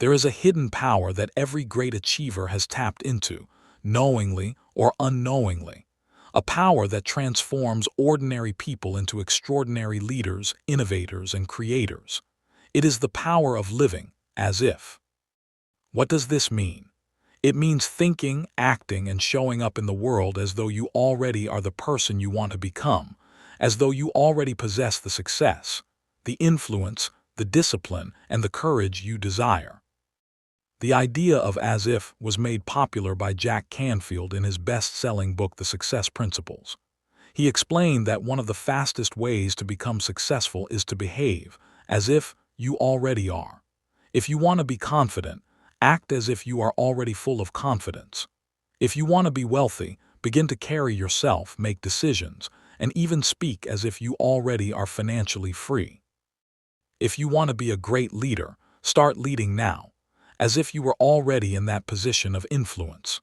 There is a hidden power that every great achiever has tapped into, knowingly or unknowingly. A power that transforms ordinary people into extraordinary leaders, innovators, and creators. It is the power of living as if. What does this mean? It means thinking, acting, and showing up in the world as though you already are the person you want to become, as though you already possess the success, the influence, the discipline, and the courage you desire. The idea of as if was made popular by Jack Canfield in his best-selling book The Success Principles. He explained that one of the fastest ways to become successful is to behave as if you already are. If you want to be confident, act as if you are already full of confidence. If you want to be wealthy, begin to carry yourself, make decisions, and even speak as if you already are financially free. If you want to be a great leader, start leading now, as if you were already in that position of influence.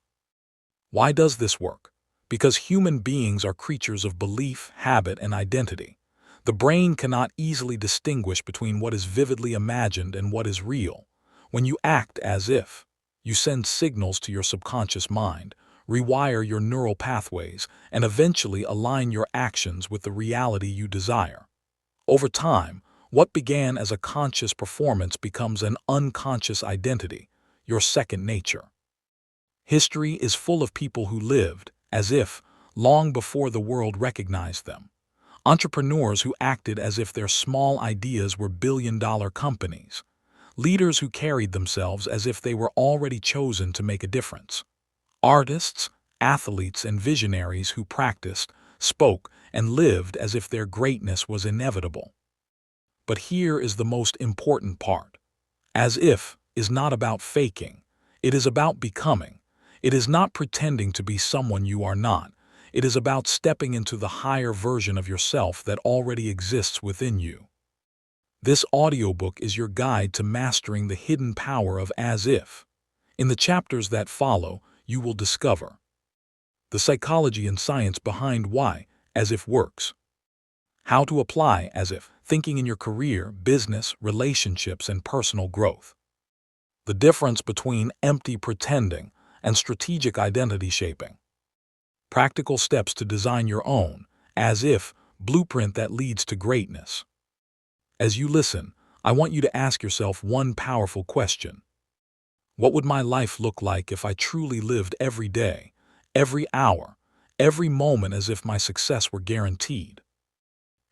Why does this work? Because human beings are creatures of belief, habit, and identity. The brain cannot easily distinguish between what is vividly imagined and what is real. When you act as if, you send signals to your subconscious mind, rewire your neural pathways, and eventually align your actions with the reality you desire. Over time, what began as a conscious performance becomes an unconscious identity, your second nature. History is full of people who lived as if long before the world recognized them. Entrepreneurs who acted as if their small ideas were billion-dollar companies. Leaders who carried themselves as if they were already chosen to make a difference. Artists, athletes, and visionaries who practiced, spoke, and lived as if their greatness was inevitable. But here is the most important part. As if is not about faking. It is about becoming. It is not pretending to be someone you are not. It is about stepping into the higher version of yourself that already exists within you. This audiobook is your guide to mastering the hidden power of as if. In the chapters that follow, you will discover the psychology and science behind why as if works, how to apply as if thinking in your career, business, relationships, and personal growth, the difference between empty pretending and strategic identity shaping, practical steps to design your own as if blueprint that leads to greatness. As you listen, I want you to ask yourself one powerful question. What would my life look like if I truly lived every day, every hour, every moment as if my success were guaranteed?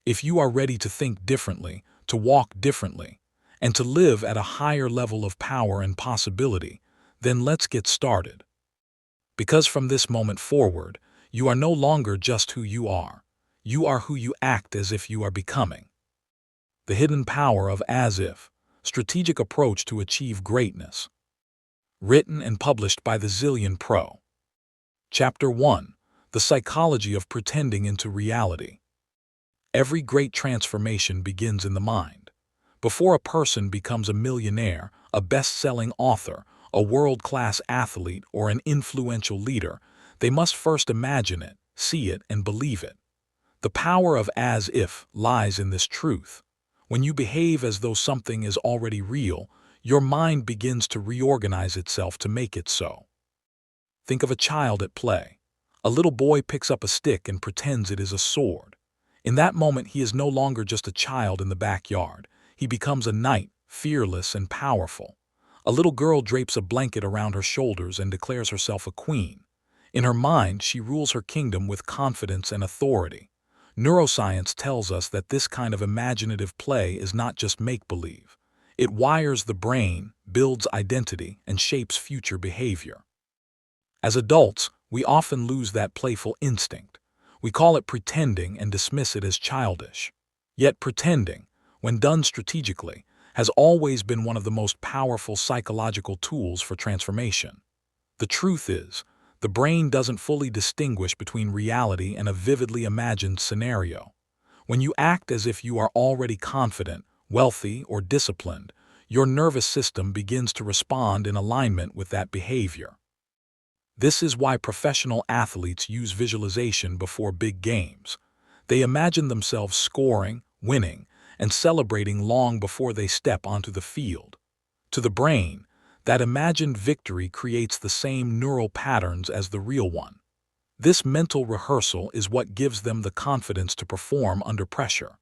If you are ready to think differently, to walk differently, and to live at a higher level of power and possibility, then let's get started. Because from this moment forward, you are no longer just who you are. You are who you act as if you are becoming. The hidden power of as if, strategic approach to achieve greatness. Written and published by the Zillion Pro. Chapter 1. The Psychology of Pretending into Reality. Every great transformation begins in the mind. Before a person becomes a millionaire, a best-selling author, a world-class athlete, or an influential leader, they must first imagine it, see it, and believe it. The power of as if lies in this truth. When you behave as though something is already real, your mind begins to reorganize itself to make it so. Think of a child at play. A little boy picks up a stick and pretends it is a sword. In that moment, he is no longer just a child in the backyard. He becomes a knight, fearless and powerful. A little girl drapes a blanket around her shoulders and declares herself a queen. In her mind, she rules her kingdom with confidence and authority. Neuroscience tells us that this kind of imaginative play is not just make-believe. It wires the brain, builds identity, and shapes future behavior. As adults, we often lose that playful instinct. We call it pretending and dismiss it as childish. Yet pretending, when done strategically, has always been one of the most powerful psychological tools for transformation. The truth is, the brain doesn't fully distinguish between reality and a vividly imagined scenario. When you act as if you are already confident, wealthy, or disciplined, your nervous system begins to respond in alignment with that behavior. This is why professional athletes use visualization before big games. They imagine themselves scoring, winning, and celebrating long before they step onto the field. To the brain, That imagined victory creates the same neural patterns as the real one. This mental rehearsal is what gives them the confidence to perform under pressure.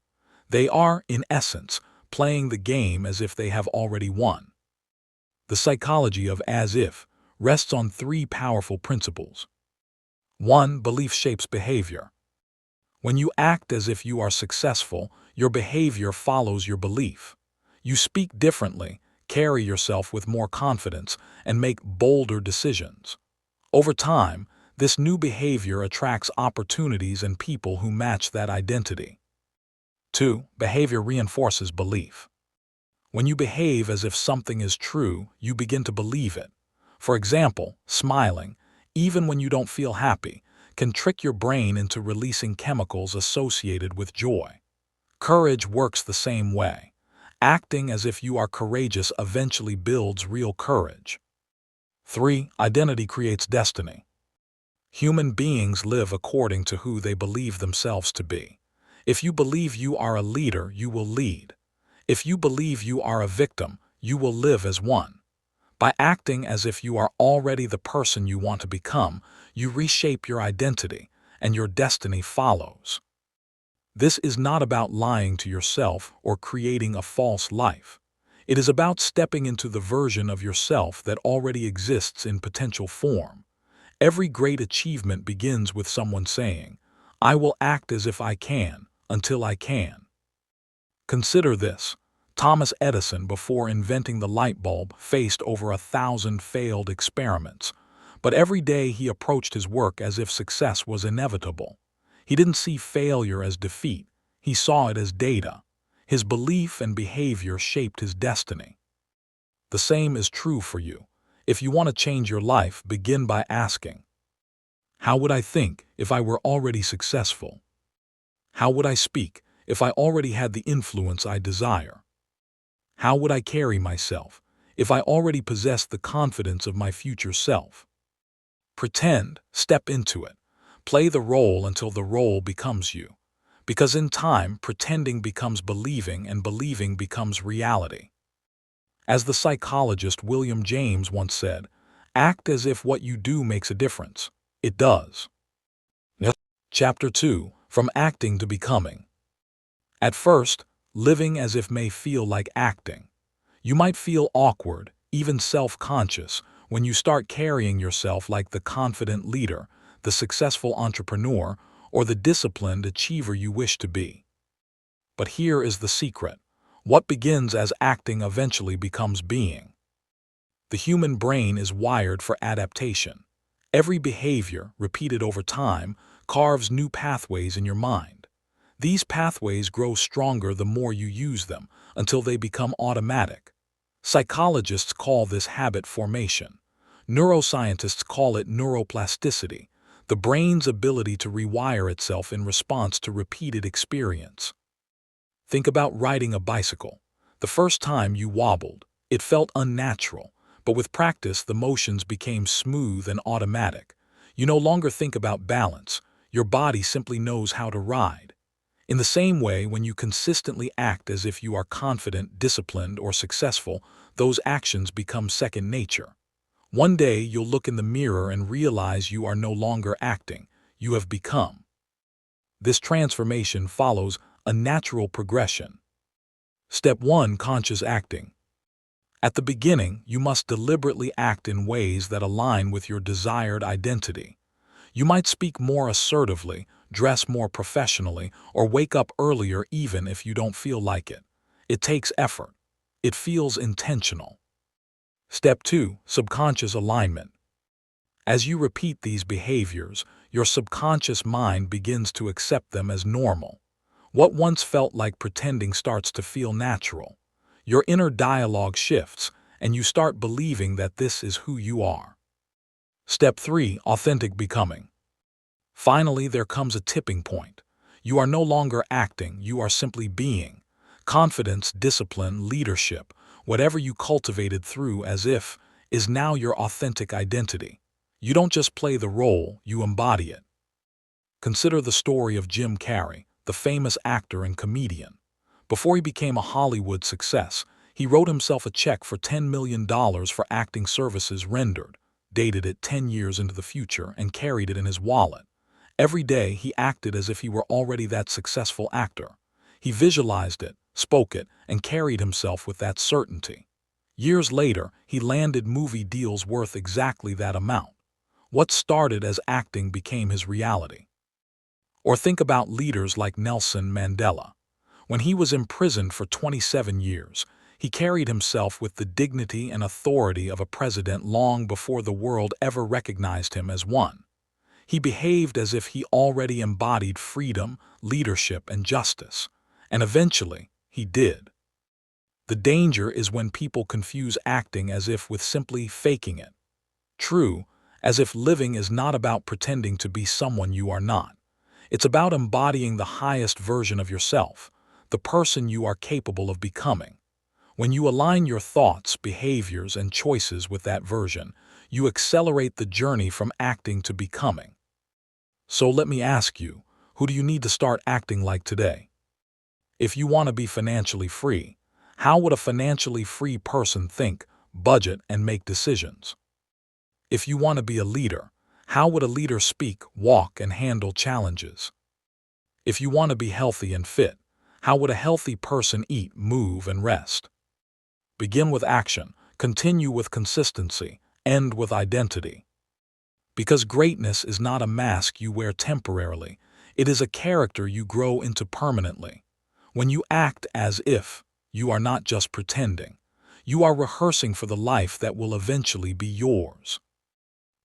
They are, in essence, playing the game as if they have already won. The psychology of as if rests on three powerful principles. 1. Belief shapes behavior. When you act as if you are successful, your behavior follows your belief. You speak differently, carry yourself with more confidence, and make bolder decisions. Over time, this new behavior attracts opportunities and people who match that identity. 2. Behavior reinforces belief. When you behave as if something is true, you begin to believe it. For example, smiling, even when you don't feel happy, can trick your brain into releasing chemicals associated with joy. Courage works the same way. Acting as if you are courageous eventually builds real courage. 3. Identity creates destiny. Human beings live according to who they believe themselves to be. If you believe you are a leader, you will lead. If you believe you are a victim, you will live as one. By acting as if you are already the person you want to become, you reshape your identity, and your destiny follows. This is not about lying to yourself or creating a false life. It is about stepping into the version of yourself that already exists in potential form. Every great achievement begins with someone saying, "I will act as if I can, until I can." Consider this. Thomas Edison, before inventing the light bulb, faced over 1,000 failed experiments. But every day he approached his work as if success was inevitable. He didn't see failure as defeat. He saw it as data. His belief and behavior shaped his destiny. The same is true for you. If you want to change your life, begin by asking, how would I think if I were already successful? How would I speak if I already had the influence I desire? How would I carry myself if I already possessed the confidence of my future self? Pretend, step into it. Play the role until the role becomes you. Because in time, pretending becomes believing and believing becomes reality. As the psychologist William James once said, act as if what you do makes a difference. It does. Chapter 2. From Acting to Becoming. At first, living as if may feel like acting. You might feel awkward, even self-conscious, when you start carrying yourself like the confident leader, the successful entrepreneur, or the disciplined achiever you wish to be. But here is the secret. What begins as acting eventually becomes being. The human brain is wired for adaptation. Every behavior, repeated over time, carves new pathways in your mind. These pathways grow stronger the more you use them, until they become automatic. Psychologists call this habit formation. Neuroscientists call it neuroplasticity, the brain's ability to rewire itself in response to repeated experience. Think about riding a bicycle. The first time you wobbled, it felt unnatural, but with practice the motions became smooth and automatic. You no longer think about balance. Your body simply knows how to ride. In the same way, when you consistently act as if you are confident, disciplined, or successful, those actions become second nature. One day you'll look in the mirror and realize you are no longer acting, you have become. This transformation follows a natural progression. Step 1. Conscious acting. At the beginning, you must deliberately act in ways that align with your desired identity. You might speak more assertively, dress more professionally, or wake up earlier even if you don't feel like it. It takes effort. It feels intentional. Step 2. Subconscious alignment. As you repeat these behaviors, your subconscious mind begins to accept them as normal. What once felt like pretending starts to feel natural. Your inner dialogue shifts, and you start believing that this is who you are. Step 3. Authentic becoming. Finally, there comes a tipping point. You are no longer acting, you are simply being. Confidence, discipline, leadership, whatever you cultivated through as if, is now your authentic identity. You don't just play the role, you embody it. Consider the story of Jim Carrey, the famous actor and comedian. Before he became a Hollywood success, He wrote himself a check for $10 million for acting services rendered, dated it 10 years into the future, and carried it in his wallet. Every day he acted as if he were already that successful actor. He visualized it, spoke it, and carried himself with that certainty. Years later, he landed movie deals worth exactly that amount. What started as acting became his reality. Or think about leaders like Nelson Mandela. When he was imprisoned for 27 years, he carried himself with the dignity and authority of a president long before the world ever recognized him as one. He behaved as if he already embodied freedom, leadership, and justice. And eventually, he did. The danger is when people confuse acting as if with simply faking it. True, as if living is not about pretending to be someone you are not. It's about embodying the highest version of yourself, the person you are capable of becoming. When you align your thoughts, behaviors, and choices with that version, you accelerate the journey from acting to becoming. So let me ask you, who do you need to start acting like today? If you want to be financially free, how would a financially free person think, budget, and make decisions? If you want to be a leader, how would a leader speak, walk, and handle challenges? If you want to be healthy and fit, how would a healthy person eat, move, and rest? Begin with action, continue with consistency, end with identity. Because greatness is not a mask you wear temporarily, it is a character you grow into permanently. When you act as if, you are not just pretending. You are rehearsing for the life that will eventually be yours.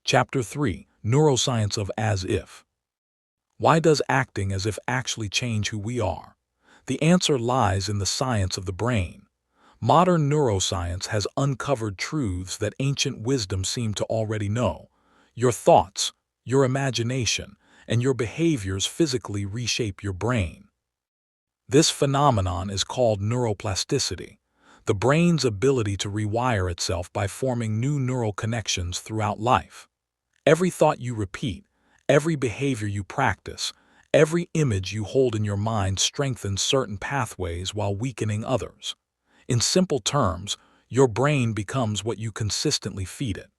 Chapter 3: Neuroscience of As If. Why does acting as if actually change who we are? The answer lies in the science of the brain. Modern neuroscience has uncovered truths that ancient wisdom seemed to already know. Your thoughts, your imagination, and your behaviors physically reshape your brain. This phenomenon is called neuroplasticity, the brain's ability to rewire itself by forming new neural connections throughout life. Every thought you repeat, every behavior you practice, every image you hold in your mind strengthens certain pathways while weakening others. In simple terms, your brain becomes what you consistently feed it.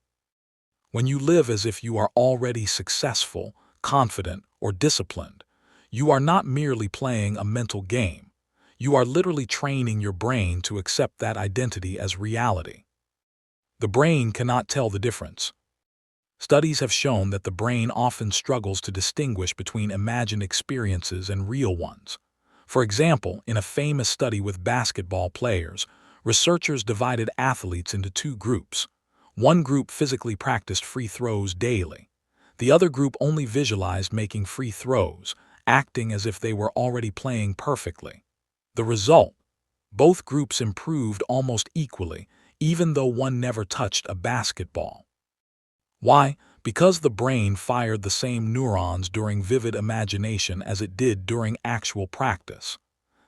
When you live as if you are already successful, confident, or disciplined, you are not merely playing a mental game. You are literally training your brain to accept that identity as reality. The brain cannot tell the difference. Studies have shown that the brain often struggles to distinguish between imagined experiences and real ones. For example, in a famous study with basketball players, researchers divided athletes into two groups. One group physically practiced free throws daily. The other group only visualized making free throws, acting as if they were already playing perfectly. The result? Both groups improved almost equally, even though one never touched a basketball. Why? Because the brain fired the same neurons during vivid imagination as it did during actual practice.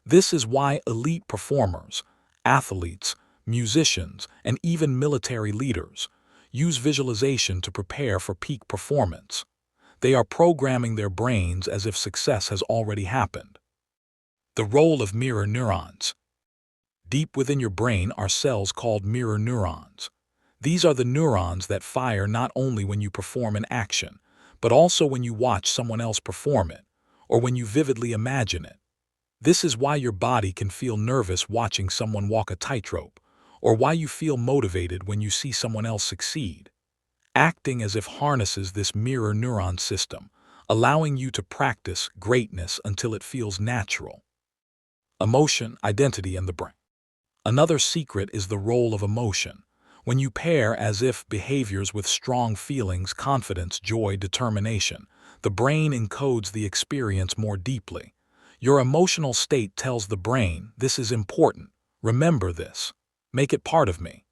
This is why elite performers, athletes, musicians, and even military leaders use visualization to prepare for peak performance. They are programming their brains as if success has already happened. The role of mirror neurons. Deep within your brain are cells called mirror neurons. These are the neurons that fire not only when you perform an action, but also when you watch someone else perform it, or when you vividly imagine it. This is why your body can feel nervous watching someone walk a tightrope, or why you feel motivated when you see someone else succeed. Acting as if harnesses this mirror neuron system, allowing you to practice greatness until it feels natural. Emotion, identity, and the brain. Another secret is the role of emotion. When you pair as if behaviors with strong feelings, confidence, joy, determination, the brain encodes the experience more deeply. Your emotional state tells the brain, "This is important. Remember this. Make it part of me."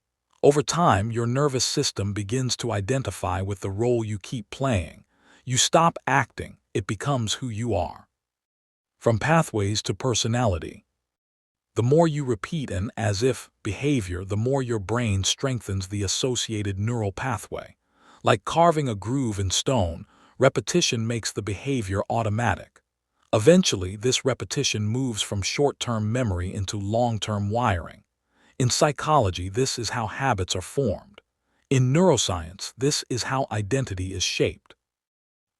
Over time, your nervous system begins to identify with the role you keep playing. You stop acting, it becomes who you are. From pathways to personality. The more you repeat an as-if behavior, the more your brain strengthens the associated neural pathway. Like carving a groove in stone, repetition makes the behavior automatic. Eventually, this repetition moves from short-term memory into long-term wiring. In psychology, this is how habits are formed. In neuroscience, this is how identity is shaped.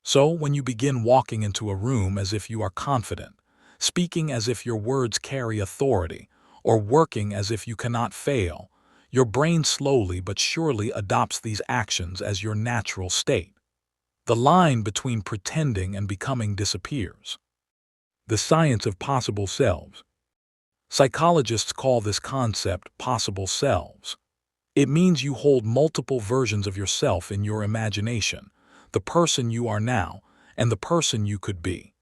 So, when you begin walking into a room as if you are confident, speaking as if your words carry authority, or working as if you cannot fail, your brain slowly but surely adopts these actions as your natural state. The line between pretending and becoming disappears. The science of possible selves. Psychologists call this concept possible selves. It means you hold multiple versions of yourself in your imagination, the person you are now and the person you could be,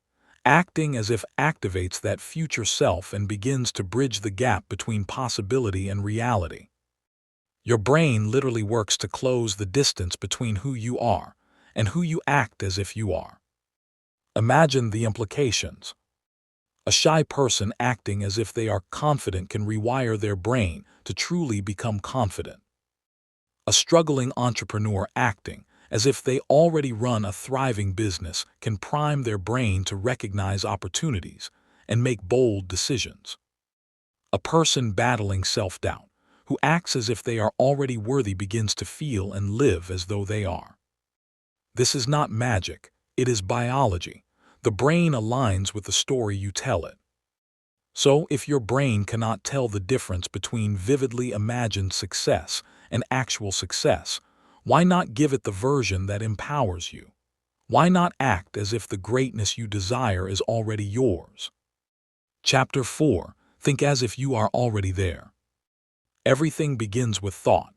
acting as if activates that future self and begins to bridge the gap between possibility and reality. Your brain literally works to close the distance between who you are and who you act as if you are. Imagine the implications. A shy person acting as if they are confident can rewire their brain to truly become confident. A struggling entrepreneur acting as if they already run a thriving business can prime their brain to recognize opportunities and make bold decisions. A person battling self-doubt, who acts as if they are already worthy, begins to feel and live as though they are. This is not magic, it is biology. The brain aligns with the story you tell it. So, if your brain cannot tell the difference between vividly imagined success and actual success, why not give it the version that empowers you? Why not act as if the greatness you desire is already yours? Chapter 4. Think as if you are already there. Everything begins with thought.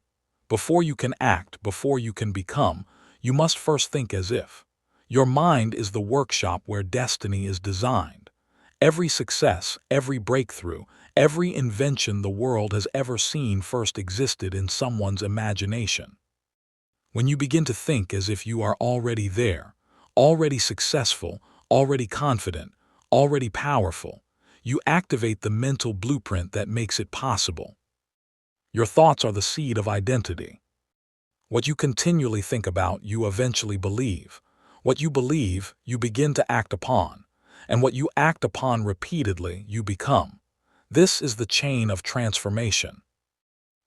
Before you can act, before you can become, you must first think as if. Your mind is the workshop where destiny is designed. Every success, every breakthrough, every invention the world has ever seen first existed in someone's imagination. When you begin to think as if you are already there, already successful, already confident, already powerful, you activate the mental blueprint that makes it possible. Your thoughts are the seed of identity. What you continually think about, you eventually believe. What you believe, you begin to act upon. And what you act upon repeatedly, you become. This is the chain of transformation.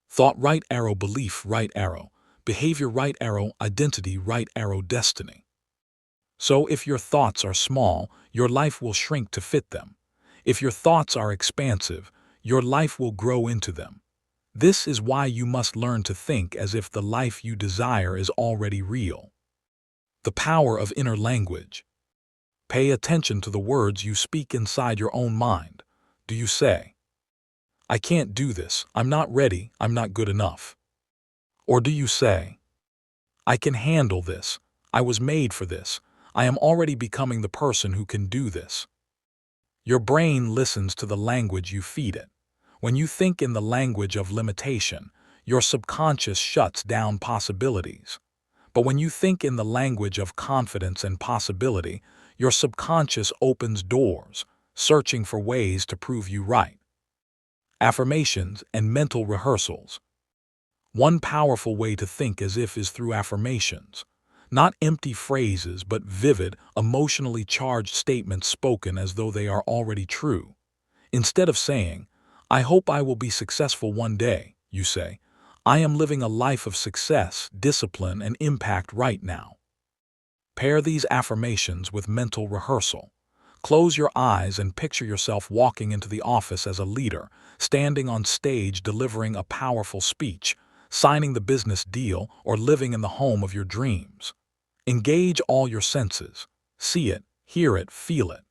Thought right arrow, belief right arrow, behavior right arrow, identity right arrow, destiny. So if your thoughts are small, your life will shrink to fit them. If your thoughts are expansive, your life will grow into them. This is why you must learn to think as if the life you desire is already real. The power of inner language. Pay attention to the words you speak inside your own mind. Do you say, "I can't do this, I'm not ready, I'm not good enough"? Or do you say, "I can handle this, I was made for this, I am already becoming the person who can do this"? Your brain listens to the language you feed it. When you think in the language of limitation, your subconscious shuts down possibilities. But when you think in the language of confidence and possibility, your subconscious opens doors, searching for ways to prove you right. Affirmations and mental rehearsals. One powerful way to think as if is through affirmations. Not empty phrases, but vivid, emotionally charged statements spoken as though they are already true. Instead of saying, "I hope I will be successful one day," you say, "I am living a life of success, discipline, and impact right now." Pair these affirmations with mental rehearsal. Close your eyes and picture yourself walking into the office as a leader, standing on stage delivering a powerful speech, signing the business deal, or living in the home of your dreams. Engage all your senses. See it, hear it, feel it.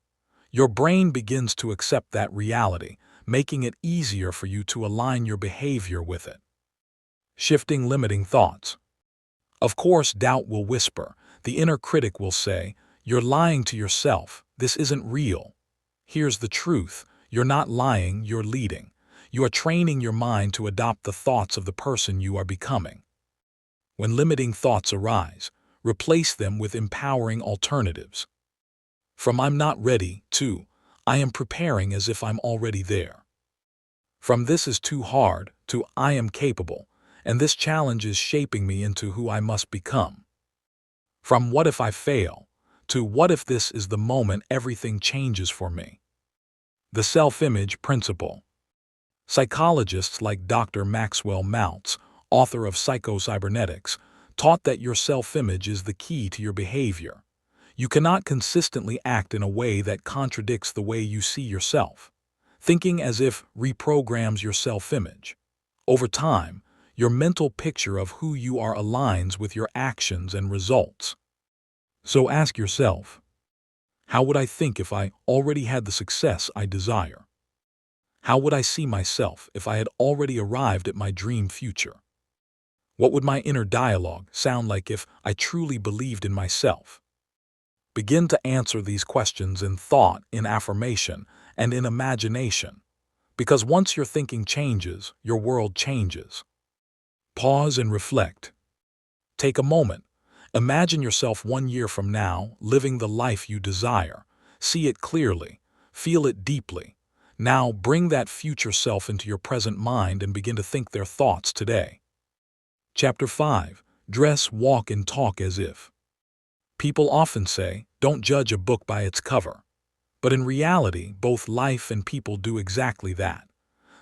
Your brain begins to accept that reality, making it easier for you to align your behavior with it. Shifting limiting thoughts. Of course, doubt will whisper. The inner critic will say, "You're lying to yourself. This isn't real." Here's the truth. You're not lying, you're leading. You are training your mind to adopt the thoughts of the person you are becoming. When limiting thoughts arise, replace them with empowering alternatives. From "I'm not ready" to "I am preparing as if I'm already there." From "This is too hard" to "I am capable, and this challenge is shaping me into who I must become." From "What if I fail" to "What if this is the moment everything changes for me?" The self-image principle. Psychologists like Dr. Maxwell Maltz, author of Psycho-Cybernetics, taught that your self-image is the key to your behavior. You cannot consistently act in a way that contradicts the way you see yourself. Thinking as if reprograms your self-image. Over time, your mental picture of who you are aligns with your actions and results. So ask yourself, how would I think if I already had the success I desire? How would I see myself if I had already arrived at my dream future? What would my inner dialogue sound like if I truly believed in myself? Begin to answer these questions in thought, in affirmation, and in imagination. Because once your thinking changes, your world changes. Pause and reflect. Take a moment. Imagine yourself 1 year from now, living the life you desire. See it clearly. Feel it deeply. Now bring that future self into your present mind and begin to think their thoughts today. Chapter 5. Dress, walk, and talk as if. People often say, don't judge a book by its cover. But in reality, both life and people do exactly that.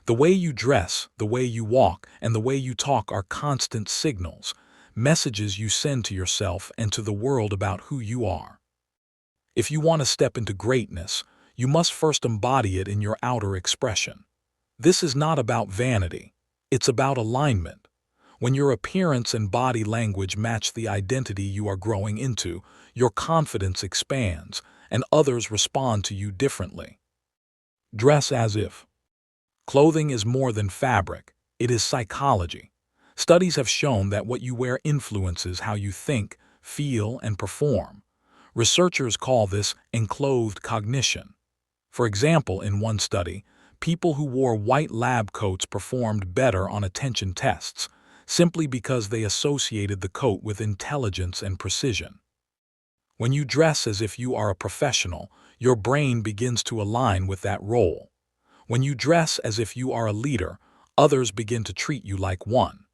The way you dress, the way you walk, and the way you talk are constant signals, messages you send to yourself and to the world about who you are. If you want to step into greatness, you must first embody it in your outer expression. This is not about vanity. It's about alignment. When your appearance and body language match the identity you are growing into, your confidence expands, and others respond to you differently. Dress as if. Clothing is more than fabric, it is psychology. Studies have shown that what you wear influences how you think, feel, and perform. Researchers call this enclothed cognition. For example, in one study, people who wore white lab coats performed better on attention tests, simply because they associated the coat with intelligence and precision. When you dress as if you are a professional, your brain begins to align with that role. When you dress as if you are a leader, others begin to treat you like one.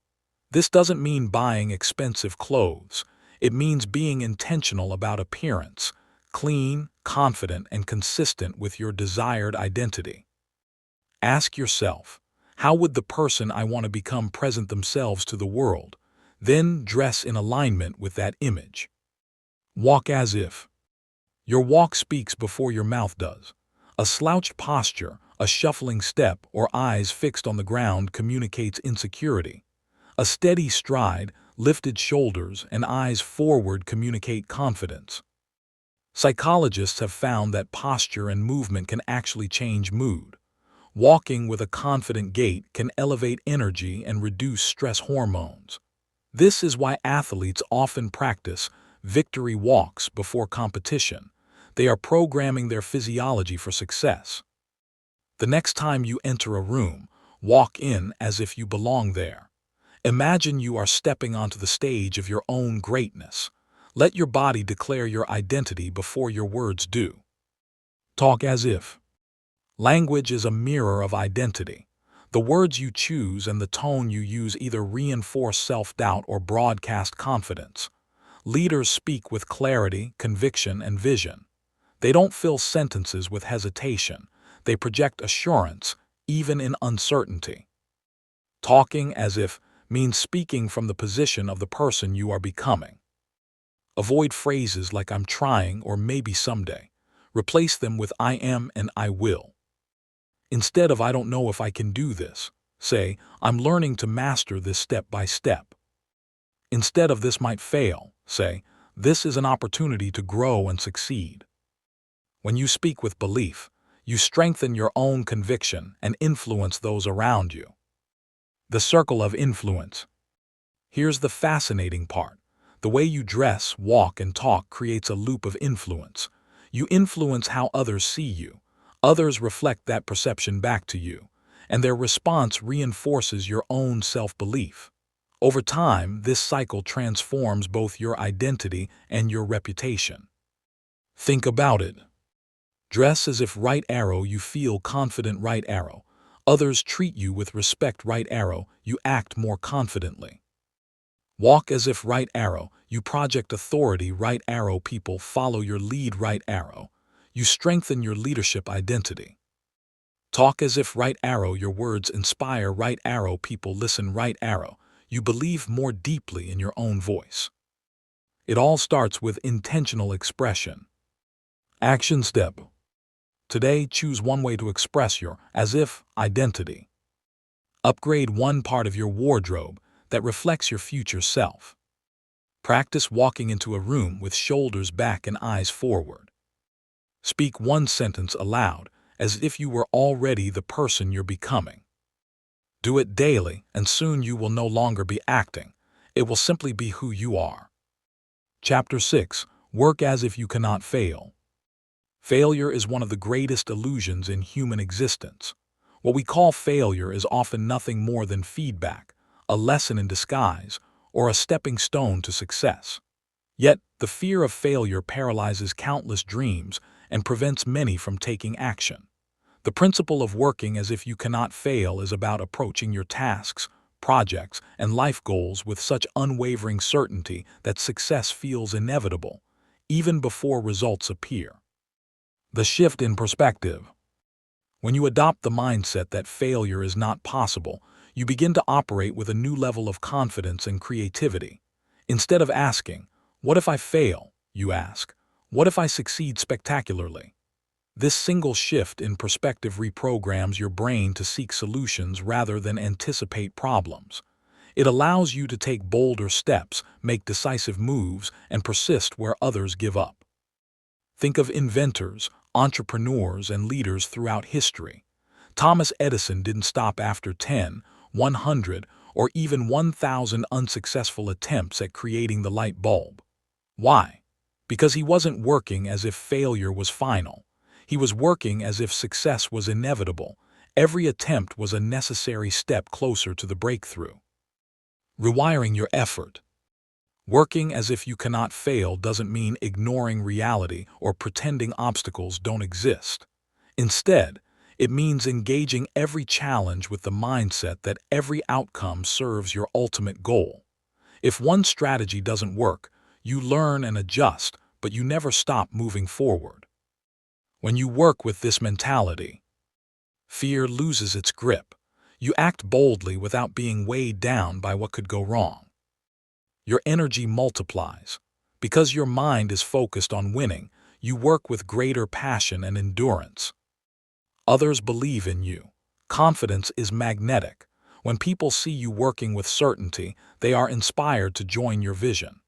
This doesn't mean buying expensive clothes. It means being intentional about appearance, clean, confident, and consistent with your desired identity. Ask yourself, how would the person I want to become present themselves to the world? Then dress in alignment with that image. Walk as if. Your walk speaks before your mouth does. A slouched posture, a shuffling step, or eyes fixed on the ground communicates insecurity. A steady stride, lifted shoulders, and eyes forward communicate confidence. Psychologists have found that posture and movement can actually change mood. Walking with a confident gait can elevate energy and reduce stress hormones. This is why athletes often practice victory walks before competition. They are programming their physiology for success. The next time you enter a room, walk in as if you belong there. Imagine you are stepping onto the stage of your own greatness. Let your body declare your identity before your words do. Talk as if. Language is a mirror of identity. The words you choose and the tone you use either reinforce self-doubt or broadcast confidence. Leaders speak with clarity, conviction, and vision. They don't fill sentences with hesitation. They project assurance, even in uncertainty. Talking as if means speaking from the position of the person you are becoming. Avoid phrases like I'm trying or maybe someday. Replace them with I am and I will. Instead of I don't know if I can do this, say I'm learning to master this step by step. Instead of this might fail, say this is an opportunity to grow and succeed. When you speak with belief, you strengthen your own conviction and influence those around you. The circle of influence. Here's the fascinating part. The way you dress, walk, and talk creates a loop of influence. You influence how others see you. Others reflect that perception back to you, and their response reinforces your own self-belief. Over time, this cycle transforms both your identity and your reputation. Think about it. Dress as if right arrow, you feel confident, right arrow. Others treat you with respect, right arrow, you act more confidently. Walk as if right arrow, you project authority, right arrow, people follow your lead, right arrow. You strengthen your leadership identity. Talk as if right arrow, your words inspire right arrow, people listen right arrow. You believe more deeply in your own voice. It all starts with intentional expression. Action step. Today, choose one way to express your as if identity. Upgrade one part of your wardrobe that reflects your future self. Practice walking into a room with shoulders back and eyes forward. Speak one sentence aloud as if you were already the person you're becoming. Do it daily, and soon you will no longer be acting. It will simply be who you are. Chapter 6. Work as if you cannot fail. Failure is one of the greatest illusions in human existence. What we call failure is often nothing more than feedback, a lesson in disguise, or a stepping stone to success. Yet, the fear of failure paralyzes countless dreams and prevents many from taking action. The principle of working as if you cannot fail is about approaching your tasks, projects, and life goals with such unwavering certainty that success feels inevitable, even before results appear. The shift in perspective. When you adopt the mindset that failure is not possible, you begin to operate with a new level of confidence and creativity. Instead of asking, "What if I fail?" you ask, "What if I succeed spectacularly?" This single shift in perspective reprograms your brain to seek solutions rather than anticipate problems. It allows you to take bolder steps, make decisive moves, and persist where others give up. Think of inventors, entrepreneurs, and leaders throughout history. Thomas Edison didn't stop after 10, 100, or even 1,000 unsuccessful attempts at creating the light bulb. Why? Because he wasn't working as if failure was final. He was working as if success was inevitable. Every attempt was a necessary step closer to the breakthrough. Rewiring your effort. Working as if you cannot fail doesn't mean ignoring reality or pretending obstacles don't exist. Instead, it means engaging every challenge with the mindset that every outcome serves your ultimate goal. If one strategy doesn't work, you learn and adjust, but you never stop moving forward. When you work with this mentality, fear loses its grip. You act boldly without being weighed down by what could go wrong. Your energy multiplies. Because your mind is focused on winning, you work with greater passion and endurance. Others believe in you. Confidence is magnetic. When people see you working with certainty, they are inspired to join your vision.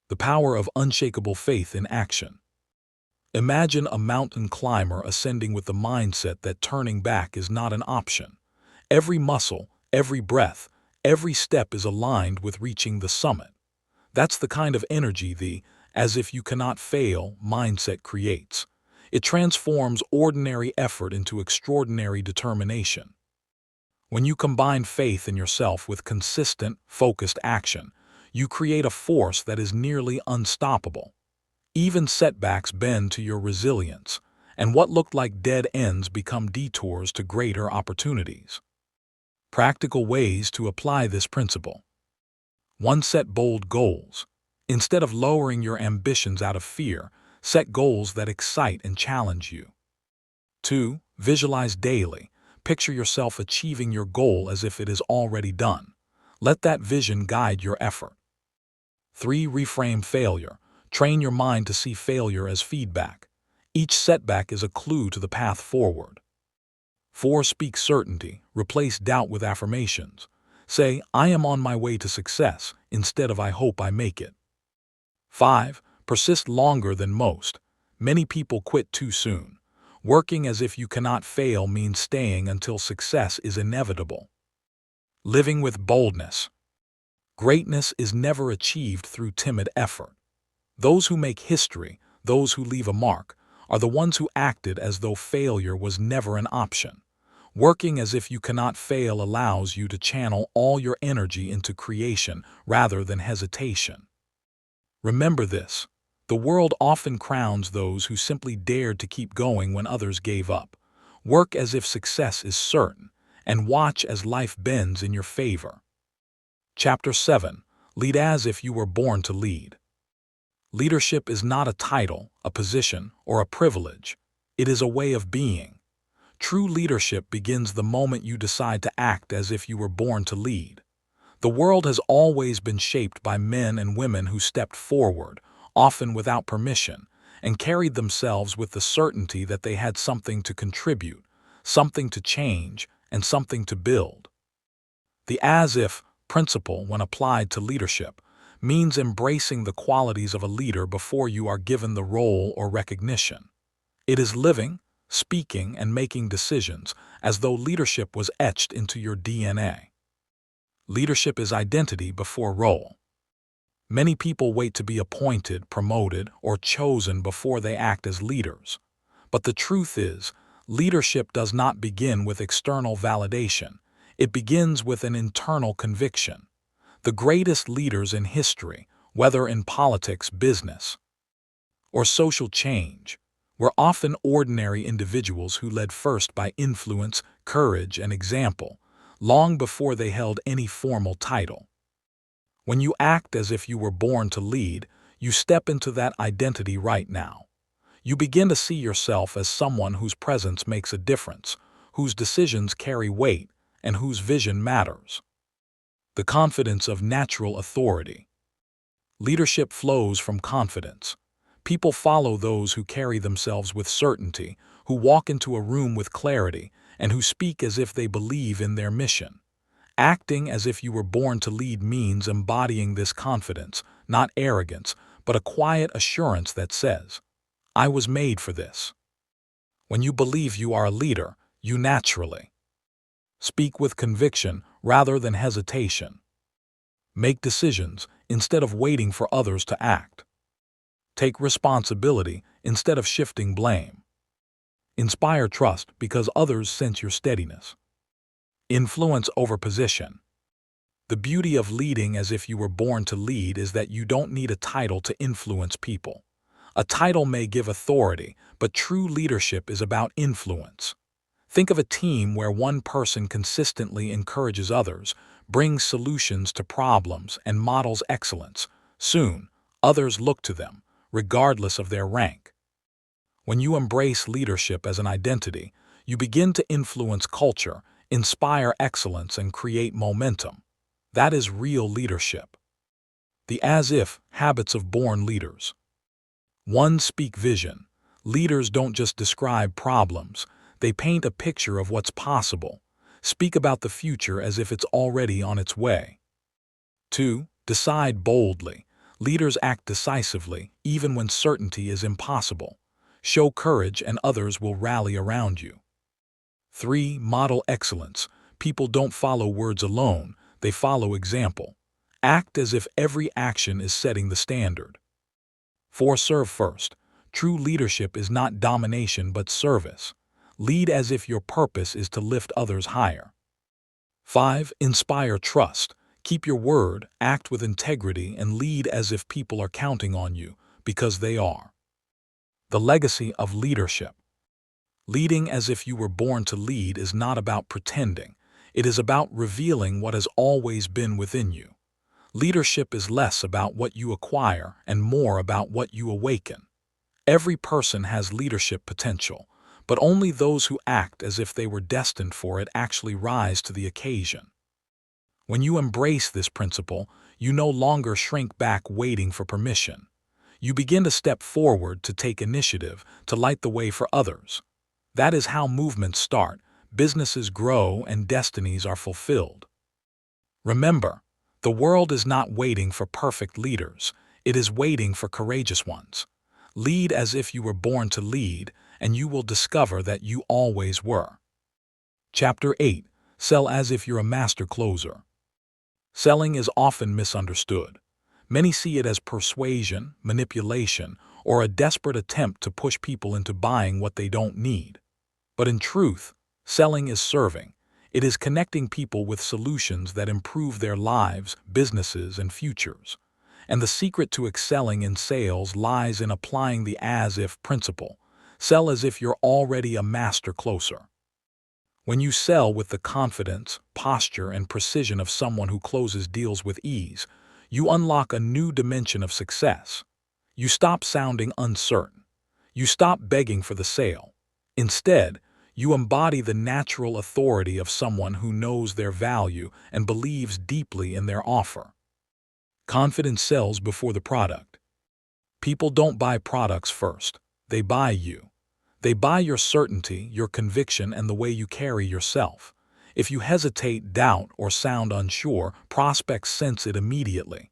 The power of unshakable faith in action. Imagine a mountain climber ascending with the mindset that turning back is not an option. Every muscle, every breath, every step is aligned with reaching the summit. That's the kind of energy the "as if you cannot fail" mindset creates. It transforms ordinary effort into extraordinary determination. When you combine faith in yourself with consistent, focused action, you create a force that is nearly unstoppable. Even setbacks bend to your resilience, and what looked like dead ends become detours to greater opportunities. Practical ways to apply this principle. 1. Set bold goals. Instead of lowering your ambitions out of fear, set goals that excite and challenge you. 2. Visualize daily. Picture yourself achieving your goal as if it is already done. Let that vision guide your effort. 3. Reframe failure. Train your mind to see failure as feedback. Each setback is a clue to the path forward. 4. Speak certainty. Replace doubt with affirmations. Say, "I am on my way to success," instead of "I hope I make it." 5. Persist longer than most. Many people quit too soon. Working as if you cannot fail means staying until success is inevitable. Living with boldness. Greatness is never achieved through timid effort. Those who make history, those who leave a mark, are the ones who acted as though failure was never an option. Working as if you cannot fail allows you to channel all your energy into creation rather than hesitation. Remember this: the world often crowns those who simply dared to keep going when others gave up. Work as if success is certain, and watch as life bends in your favor. Chapter 7. Lead as if you were born to lead. Leadership is not a title, a position, or a privilege. It is a way of being. True leadership begins the moment you decide to act as if you were born to lead. The world has always been shaped by men and women who stepped forward, often without permission, and carried themselves with the certainty that they had something to contribute, something to change, and something to build. The as-if principle, when applied to leadership, means embracing the qualities of a leader before you are given the role or recognition. It is living, speaking, and making decisions as though leadership was etched into your DNA. Leadership is identity before role. Many people wait to be appointed, promoted, or chosen before they act as leaders. But the truth is, leadership does not begin with external validation. It begins with an internal conviction. The greatest leaders in history, whether in politics, business, or social change, were often ordinary individuals who led first by influence, courage, and example, long before they held any formal title. When you act as if you were born to lead, you step into that identity right now. You begin to see yourself as someone whose presence makes a difference, whose decisions carry weight, and whose vision matters. The confidence of natural authority. Leadership flows from confidence. People follow those who carry themselves with certainty, who walk into a room with clarity, and who speak as if they believe in their mission. Acting as if you were born to lead means embodying this confidence, not arrogance, but a quiet assurance that says, "I was made for this." When you believe you are a leader, you naturally speak with conviction rather than hesitation. Make decisions instead of waiting for others to act. Take responsibility instead of shifting blame. Inspire trust because others sense your steadiness. Influence over position. The beauty of leading as if you were born to lead is that you don't need a title to influence people. A title may give authority, but true leadership is about influence. Think of a team where one person consistently encourages others, brings solutions to problems, and models excellence. Soon, others look to them, regardless of their rank. When you embrace leadership as an identity, you begin to influence culture, inspire excellence, and create momentum. That is real leadership. The as-if habits of born leaders. 1. Speak vision. Leaders don't just describe problems, they paint a picture of what's possible. Speak about the future as if it's already on its way. 2. Decide boldly. Leaders act decisively, even when certainty is impossible. Show courage and others will rally around you. 3. Model excellence. People don't follow words alone, they follow example. Act as if every action is setting the standard. 4. Serve first. True leadership is not domination but service. Lead as if your purpose is to lift others higher. 5. Inspire trust. Keep your word, act with integrity, and lead as if people are counting on you, because they are. The legacy of leadership. Leading as if you were born to lead is not about pretending. It is about revealing what has always been within you. Leadership is less about what you acquire and more about what you awaken. Every person has leadership potential, but only those who act as if they were destined for it actually rise to the occasion. When you embrace this principle, you no longer shrink back waiting for permission. You begin to step forward, to take initiative, to light the way for others. That is how movements start, businesses grow, and destinies are fulfilled. Remember, the world is not waiting for perfect leaders, it is waiting for courageous ones. Lead as if you were born to lead, and you will discover that you always were. Chapter 8. Sell as if you're a master closer. Selling is often misunderstood. Many see it as persuasion, manipulation, or a desperate attempt to push people into buying what they don't need. But in truth, selling is serving. It is connecting people with solutions that improve their lives, businesses, and futures. And the secret to excelling in sales lies in applying the as-if principle. Sell as if you're already a master closer. When you sell with the confidence, posture, and precision of someone who closes deals with ease, you unlock a new dimension of success. You stop sounding uncertain. You stop begging for the sale. Instead, You embody the natural authority of someone who knows their value and believes deeply in their offer. Confidence sells before the product. People don't buy products first. They buy you. They buy your certainty, your conviction, and the way you carry yourself. If you hesitate, doubt, or sound unsure, prospects sense it immediately.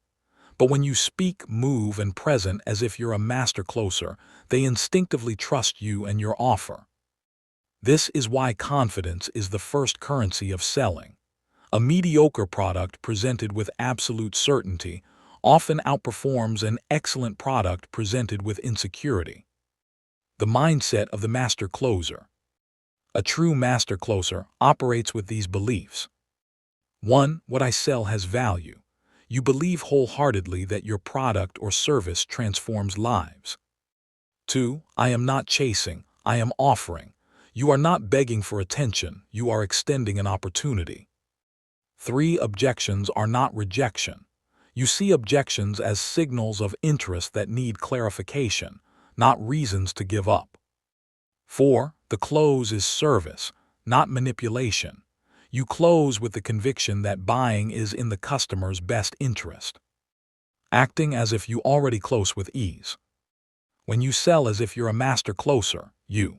But when you speak, move, and present as if you're a master closer, they instinctively trust you and your offer. This is why confidence is the first currency of selling. A mediocre product presented with absolute certainty often outperforms an excellent product presented with insecurity. The mindset of the master closer. A true master closer operates with these beliefs. 1. What I sell has value. You believe wholeheartedly that your product or service transforms lives. 2. I am not chasing, I am offering. You are not begging for attention, you are extending an opportunity. 3. Objections are not rejection. You see objections as signals of interest that need clarification, not reasons to give up. 4. The close is service, not manipulation. You close with the conviction that buying is in the customer's best interest. Acting as if you already close with ease. When you sell as if you're a master closer, you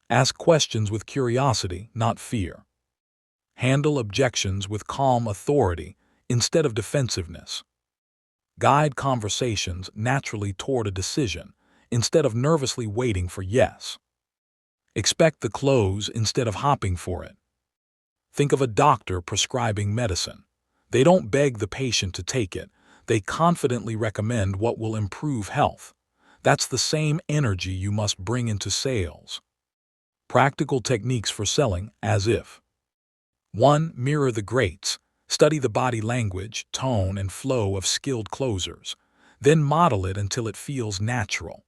ask questions with curiosity, not fear. Handle objections with calm authority instead of defensiveness. Guide conversations naturally toward a decision instead of nervously waiting for yes. Expect the close instead of hopping for it. Think of a doctor prescribing medicine. They don't beg the patient to take it. They confidently recommend what will improve health. That's the same energy you must bring into sales. Practical techniques for selling as if. 1. Mirror the greats. Study the body language, tone, and flow of skilled closers. Then model it until it feels natural.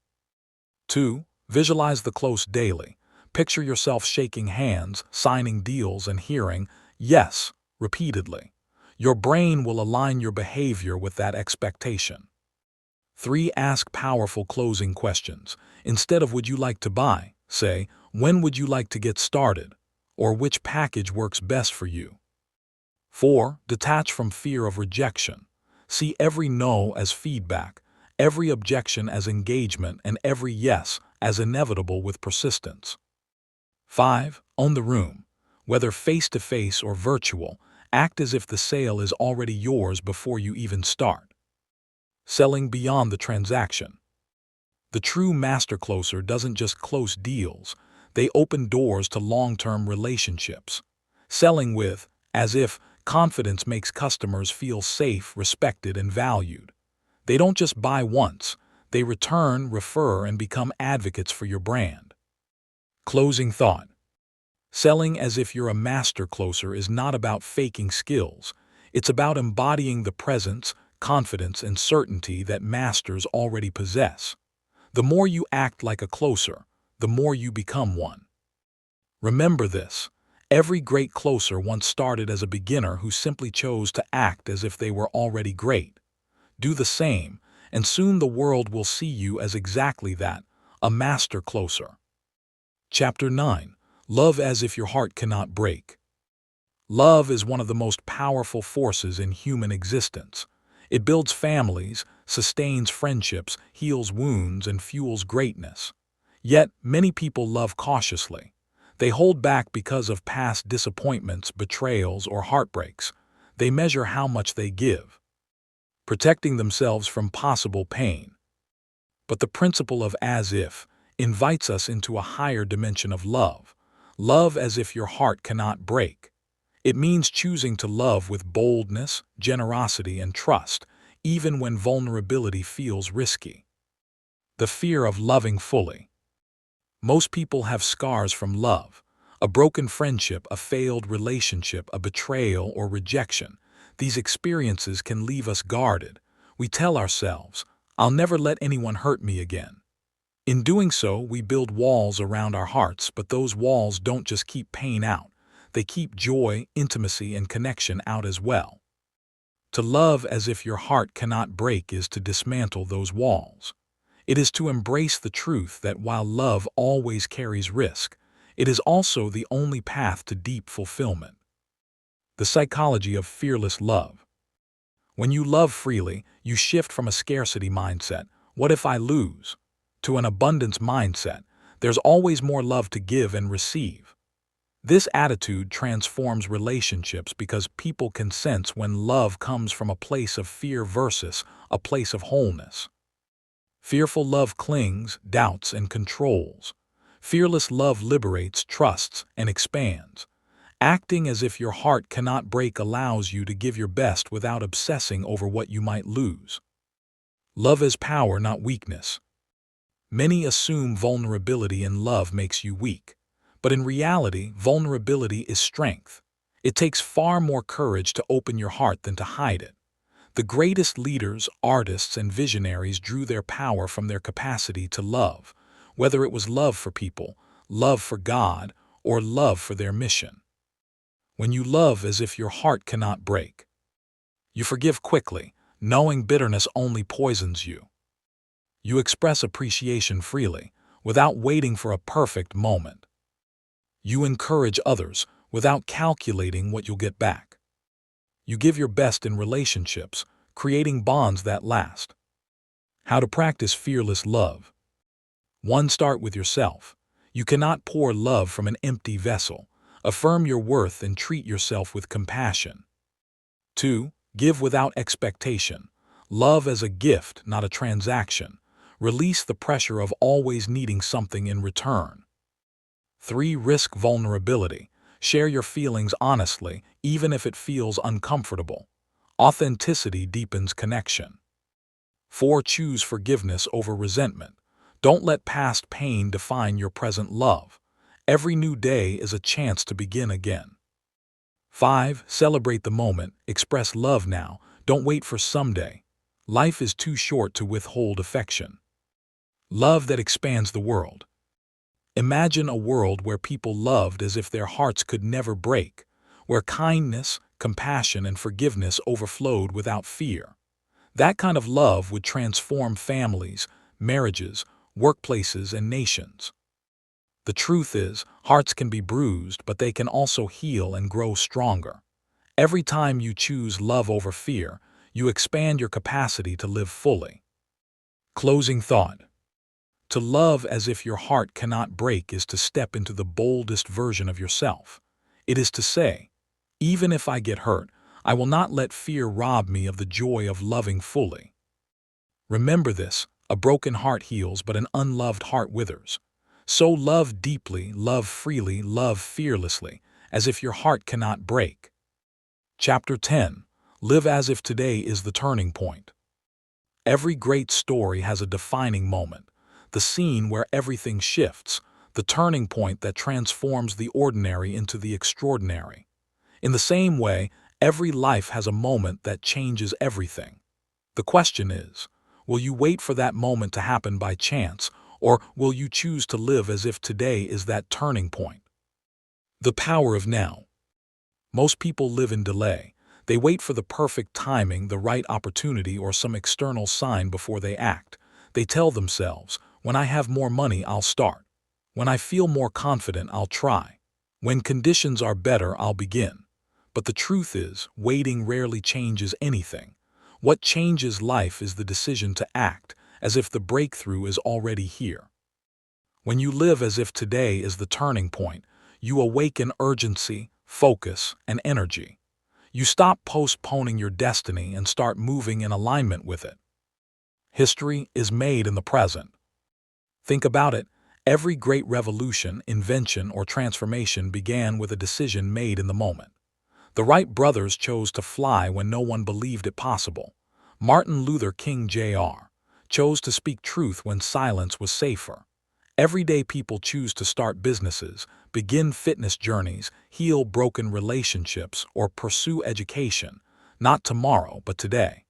2. Visualize the close daily. Picture yourself shaking hands, signing deals, and hearing yes repeatedly. Your brain will align your behavior with that expectation. 3. Ask powerful closing questions. Instead of would you like to buy, say, when would you like to get started? Or which package works best for you? 4. Detach from fear of rejection. See every no as feedback, every objection as engagement, and every yes as inevitable with persistence. 5. Own the room. Whether face-to-face or virtual, act as if the sale is already yours before you even start. Selling beyond the transaction. The true master closer doesn't just close deals, they open doors to long-term relationships. Selling with, as if, confidence makes customers feel safe, respected, and valued. They don't just buy once, they return, refer, and become advocates for your brand. Closing thought. Selling as if you're a master closer is not about faking skills. It's about embodying the presence, confidence, and certainty that masters already possess. The more you act like a closer, the more you become one. Remember this. Every great closer once started as a beginner who simply chose to act as if they were already great. Do the same, and soon the world will see you as exactly that, a master closer. Chapter 9. Love as if your heart cannot break. Love is one of the most powerful forces in human existence. It builds families, sustains friendships, heals wounds, and fuels greatness. Yet, many people love cautiously. They hold back because of past disappointments, betrayals, or heartbreaks. They measure how much they give, protecting themselves from possible pain. But the principle of as if invites us into a higher dimension of love. Love as if your heart cannot break. It means choosing to love with boldness, generosity, and trust, even when vulnerability feels risky. The fear of loving fully. Most people have scars from love. A broken friendship, a failed relationship, a betrayal, or rejection. These experiences can leave us guarded. We tell ourselves, I'll never let anyone hurt me again. In doing so, we build walls around our hearts, but those walls don't just keep pain out. They keep joy, intimacy, and connection out as well. To love as if your heart cannot break is to dismantle those walls. It is to embrace the truth that while love always carries risk, It is also the only path to deep fulfillment. The psychology of fearless love. When you love freely, you shift from a scarcity mindset, what if I lose, to an abundance mindset, there's always more love to give and receive. This attitude transforms relationships because people can sense when love comes from a place of fear versus a place of wholeness. Fearful love clings, doubts, and controls. Fearless love liberates, trusts, and expands. Acting as if your heart cannot break allows you to give your best without obsessing over what you might lose. Love is power, not weakness. Many assume vulnerability in love makes you weak. But in reality, vulnerability is strength. It takes far more courage to open your heart than to hide it. The greatest leaders, artists, and visionaries drew their power from their capacity to love, whether it was love for people, love for God, or love for their mission. When you love as if your heart cannot break, you forgive quickly, knowing bitterness only poisons you. You express appreciation freely, without waiting for a perfect moment. You encourage others without calculating what you'll get back. You give your best in relationships, creating bonds that last. How to practice fearless love. 1. Start with yourself. You cannot pour love from an empty vessel. Affirm your worth and treat yourself with compassion. 2. Give without expectation. Love as a gift, not a transaction. Release the pressure of always needing something in return. 3. Risk vulnerability. Share your feelings honestly, even if it feels uncomfortable. Authenticity deepens connection. 4. Choose forgiveness over resentment. Don't let past pain define your present love. Every new day is a chance to begin again. 5. Celebrate the moment. Express love now. Don't wait for someday. Life is too short to withhold affection. Love that expands the world. Imagine a world where people loved as if their hearts could never break, where kindness, compassion, and forgiveness overflowed without fear. That kind of love would transform families, marriages, workplaces, and nations. The truth is, hearts can be bruised, but they can also heal and grow stronger. Every time you choose love over fear, you expand your capacity to live fully. Closing thought. To love as if your heart cannot break is to step into the boldest version of yourself. It is to say, even if I get hurt, I will not let fear rob me of the joy of loving fully. Remember this, a broken heart heals, but an unloved heart withers. So love deeply, love freely, love fearlessly, as if your heart cannot break. Chapter 10. Live as if today is the turning point. Every great story has a defining moment. The scene where everything shifts, the turning point that transforms the ordinary into the extraordinary. In the same way, every life has a moment that changes everything. The question is, will you wait for that moment to happen by chance, or will you choose to live as if today is that turning point? The power of now. Most people live in delay. They wait for the perfect timing, the right opportunity, or some external sign before they act. They tell themselves, when I have more money, I'll start. When I feel more confident, I'll try. When conditions are better, I'll begin. But the truth is, waiting rarely changes anything. What changes life is the decision to act, as if the breakthrough is already here. When you live as if today is the turning point, you awaken urgency, focus, and energy. You stop postponing your destiny and start moving in alignment with it. History is made in the present. Think about it. Every great revolution, invention, or transformation began with a decision made in the moment. The Wright brothers chose to fly when no one believed it possible. Martin Luther King Jr. chose to speak truth when silence was safer. Everyday people choose to start businesses, begin fitness journeys, heal broken relationships, or pursue education, not tomorrow, but today.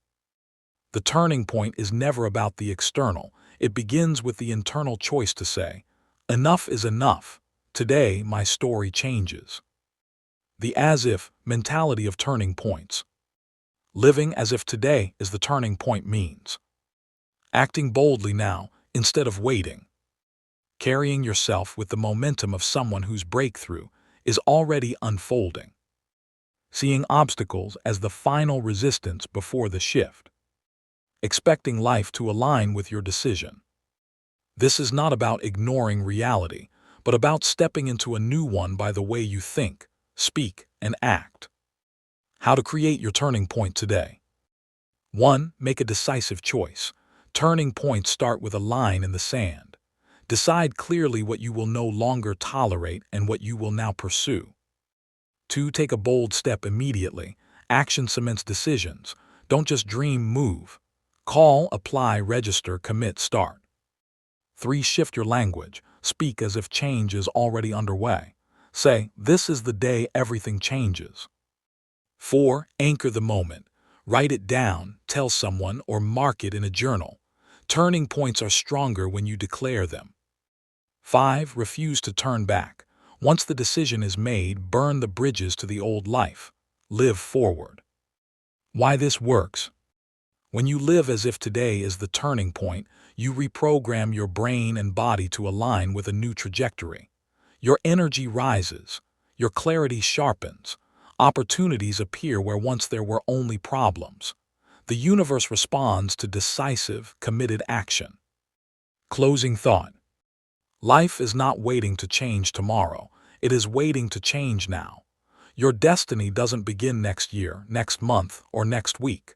The turning point is never about the external. It begins with the internal choice to say, enough is enough. Today, my story changes. The as-if mentality of turning points. Living as if today is the turning point means acting boldly now instead of waiting. carrying yourself with the momentum of someone whose breakthrough is already unfolding, seeing obstacles as the final resistance before the shift, expecting life to align with your decision. This is not about ignoring reality, but about stepping into a new one by the way you think, speak, and act. How to create your turning point today. 1. Make a decisive choice. Turning points start with a line in the sand. Decide clearly what you will no longer tolerate and what you will now pursue. 2. Take a bold step immediately. Action cements decisions. Don't just dream, move. Call, apply, register, commit, start. 3. Shift your language. Speak as if change is already underway. Say, "This is the day everything changes." 4. Anchor the moment. Write it down, tell someone, or mark it in a journal. Turning points are stronger when you declare them. 5. Refuse to turn back. Once the decision is made, burn the bridges to the old life. Live forward. Why this works? When you live as if today is the turning point, you reprogram your brain and body to align with a new trajectory. Your energy rises. Your clarity sharpens. Opportunities appear where once there were only problems. The universe responds to decisive, committed action. Closing thought. Life is not waiting to change tomorrow. It is waiting to change now. Your destiny doesn't begin next year, next month, or next week.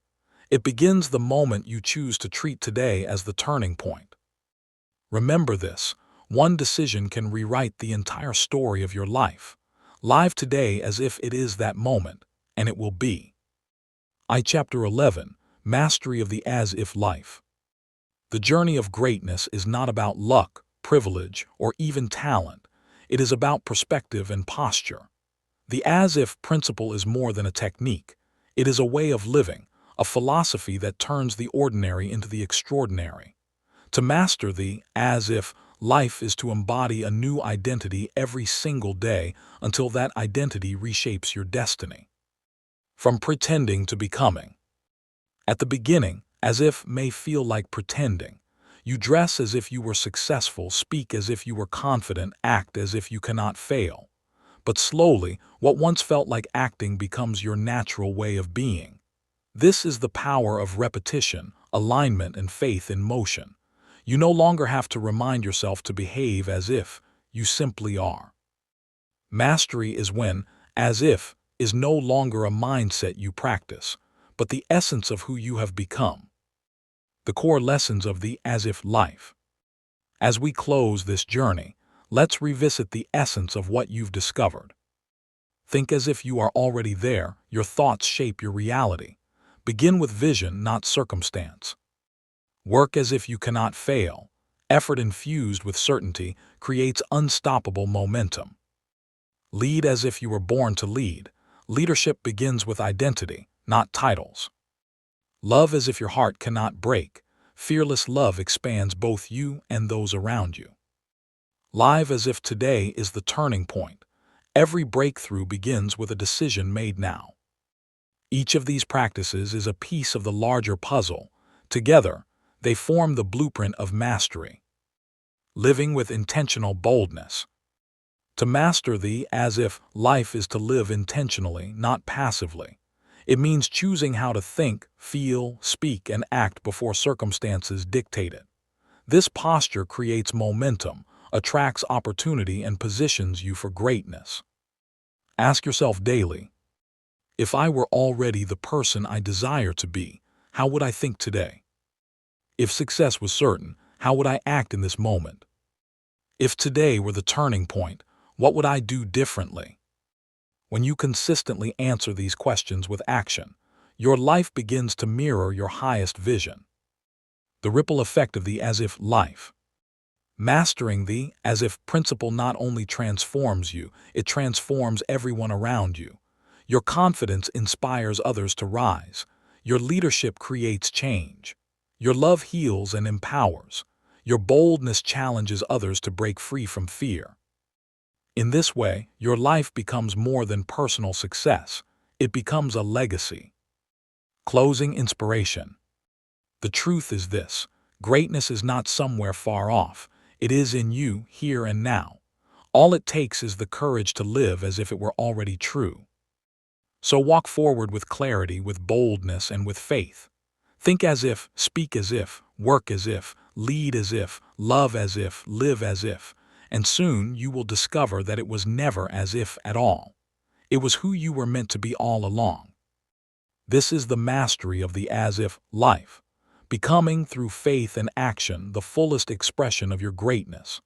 It begins the moment you choose to treat today as the turning point. Remember this: one decision can rewrite the entire story of your life. Live today as if it is that moment, and it will be. Chapter 11. Mastery of the As-If Life. The journey of greatness is not about luck, privilege, or even talent. It is about perspective and posture. The as-if principle is more than a technique. It is a way of living, a philosophy that turns the ordinary into the extraordinary. To master the as-if life is to embody a new identity every single day until that identity reshapes your destiny. From pretending to becoming. At the beginning, as if may feel like pretending. You dress as if you were successful, speak as if you were confident, act as if you cannot fail. But slowly, what once felt like acting becomes your natural way of being. This is the power of repetition, alignment, and faith in motion. You no longer have to remind yourself to behave as if, you simply are. Mastery is when, as if, is no longer a mindset you practice, but the essence of who you have become. The core lessons of the as-if life. As we close this journey, let's revisit the essence of what you've discovered. Think as if you are already there. Your thoughts shape your reality. Begin with vision, not circumstance. Work as if you cannot fail. Effort infused with certainty creates unstoppable momentum. Lead as if you were born to lead. Leadership begins with identity, not titles. Love as if your heart cannot break. Fearless love expands both you and those around you. Live as if today is the turning point. Every breakthrough begins with a decision made now. Each of these practices is a piece of the larger puzzle. Together, they form the blueprint of mastery. Living with intentional boldness. To master the as-if life is to live intentionally, not passively. It means choosing how to think, feel, speak, and act before circumstances dictate it. This posture creates momentum, attracts opportunity, and positions you for greatness. Ask yourself daily, if I were already the person I desire to be, how would I think today? If success was certain, how would I act in this moment? If today were the turning point, what would I do differently? When you consistently answer these questions with action, your life begins to mirror your highest vision. The ripple effect of the as-if life. Mastering the as-if principle not only transforms you, it transforms everyone around you. Your confidence inspires others to rise. Your leadership creates change. Your love heals and empowers. Your boldness challenges others to break free from fear. In this way, your life becomes more than personal success. It becomes a legacy. Closing inspiration. The truth is this: greatness is not somewhere far off. It is in you, here and now. All it takes is the courage to live as if it were already true. So walk forward with clarity, with boldness, and with faith. Think as if, speak as if, work as if, lead as if, love as if, live as if, and soon you will discover that it was never as if at all. It was who you were meant to be all along. This is the mastery of the as-if life, becoming through faith and action the fullest expression of your greatness.